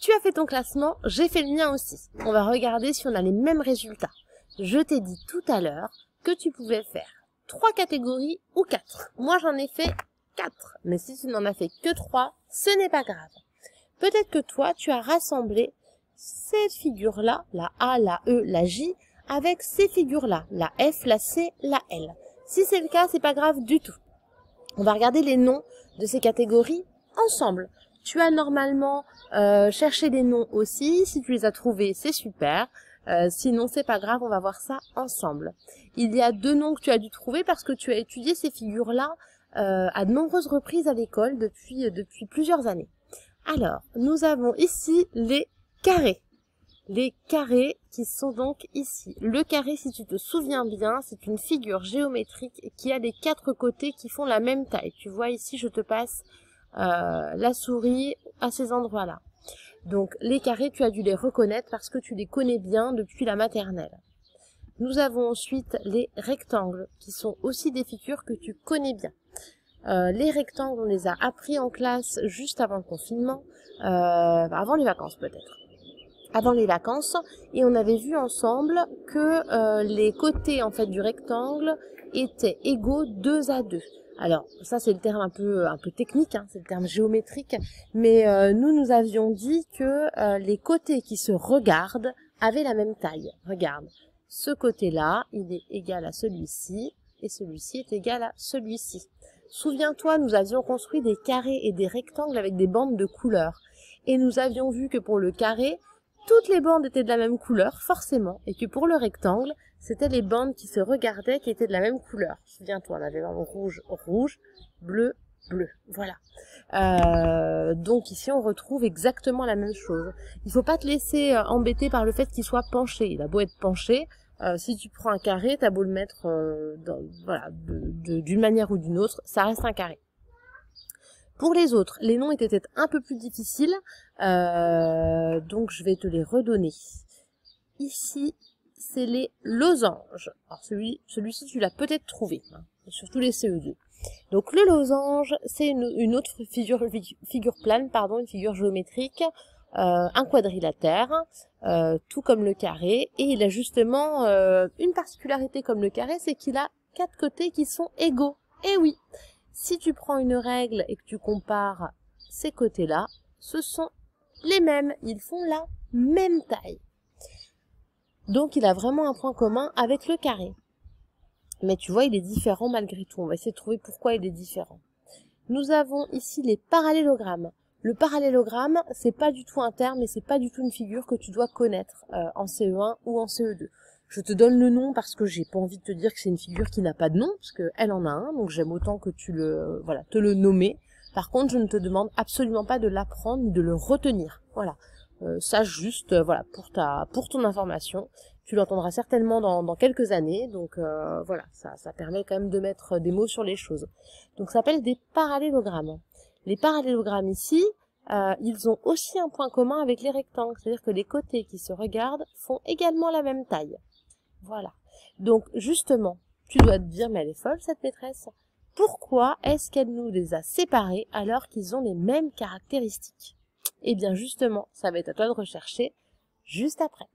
Tu as fait ton classement, j'ai fait le mien aussi. On va regarder si on a les mêmes résultats. Je t'ai dit tout à l'heure que tu pouvais faire 3 catégories ou 4. Moi, j'en ai fait 4. Mais si tu n'en as fait que 3, ce n'est pas grave. Peut-être que toi, tu as rassemblé ces figures-là, la A, la E, la J, avec ces figures-là, la F, la C, la L. Si c'est le cas, c'est pas grave du tout. On va regarder les noms de ces catégories ensemble. Tu as normalement cherché les noms aussi. Si tu les as trouvés, c'est super. Sinon, c'est pas grave, on va voir ça ensemble. Il y a 2 noms que tu as dû trouver parce que tu as étudié ces figures-là à de nombreuses reprises à l'école depuis plusieurs années. Alors, nous avons ici les carrés. Les carrés qui sont donc ici. Le carré, si tu te souviens bien, c'est une figure géométrique qui a les 4 côtés qui font la même taille. Tu vois ici, je te passe la souris à ces endroits-là. Donc, les carrés, tu as dû les reconnaître parce que tu les connais bien depuis la maternelle. Nous avons ensuite les rectangles, qui sont aussi des figures que tu connais bien. Les rectangles, on les a appris en classe juste avant le confinement, avant les vacances peut-être. Avant les vacances, et on avait vu ensemble que les côtés en fait du rectangle étaient égaux 2 à 2. Alors ça c'est le terme un peu technique, hein, c'est le terme géométrique, mais nous avions dit que les côtés qui se regardent avaient la même taille. Regarde, ce côté-là, il est égal à celui-ci, et celui-ci est égal à celui-ci. Souviens-toi, nous avions construit des carrés et des rectangles avec des bandes de couleurs, et nous avions vu que pour le carré, toutes les bandes étaient de la même couleur, forcément, et que pour le rectangle, c'était les bandes qui se regardaient qui étaient de la même couleur. Souviens-toi, on avait vraiment rouge, rouge, bleu, bleu. Voilà. Donc ici, on retrouve exactement la même chose. Il ne faut pas te laisser embêter par le fait qu'il soit penché. Il a beau être penché, si tu prends un carré, t'as beau le mettre d'une manière ou d'une autre, ça reste un carré. Pour les autres, les noms étaient peut-être un peu plus difficiles, donc je vais te les redonner. Ici, c'est les losanges. Alors celui-ci, tu l'as peut-être trouvé, hein, surtout les CE2. Donc le losange, c'est une autre figure plane, pardon, une figure géométrique, un quadrilatère, tout comme le carré, et il a justement une particularité comme le carré, c'est qu'il a 4 côtés qui sont égaux. Et oui! Si tu prends une règle et que tu compares ces côtés-là, ce sont les mêmes. Ils font la même taille. Donc, il a vraiment un point commun avec le carré. Mais tu vois, il est différent malgré tout. On va essayer de trouver pourquoi il est différent. Nous avons ici les parallélogrammes. Le parallélogramme, c'est pas du tout un terme et c'est pas du tout une figure que tu dois connaître en CE1 ou en CE2. Je te donne le nom parce que j'ai pas envie de te dire que c'est une figure qui n'a pas de nom, parce qu'elle en a un, donc j'aime autant que tu te le nommer. Par contre, je ne te demande absolument pas de l'apprendre ni de le retenir. Voilà. Sache juste, pour ton information. Tu l'entendras certainement dans quelques années, donc voilà, ça permet quand même de mettre des mots sur les choses. Donc ça s'appelle des parallélogrammes. Les parallélogrammes ici, ils ont aussi un point commun avec les rectangles, c'est-à-dire que les côtés qui se regardent font également la même taille. Voilà. Donc, justement, tu dois te dire, mais elle est folle, cette maîtresse. Pourquoi est-ce qu'elle nous les a séparés alors qu'ils ont les mêmes caractéristiques? Eh bien, justement, ça va être à toi de rechercher juste après.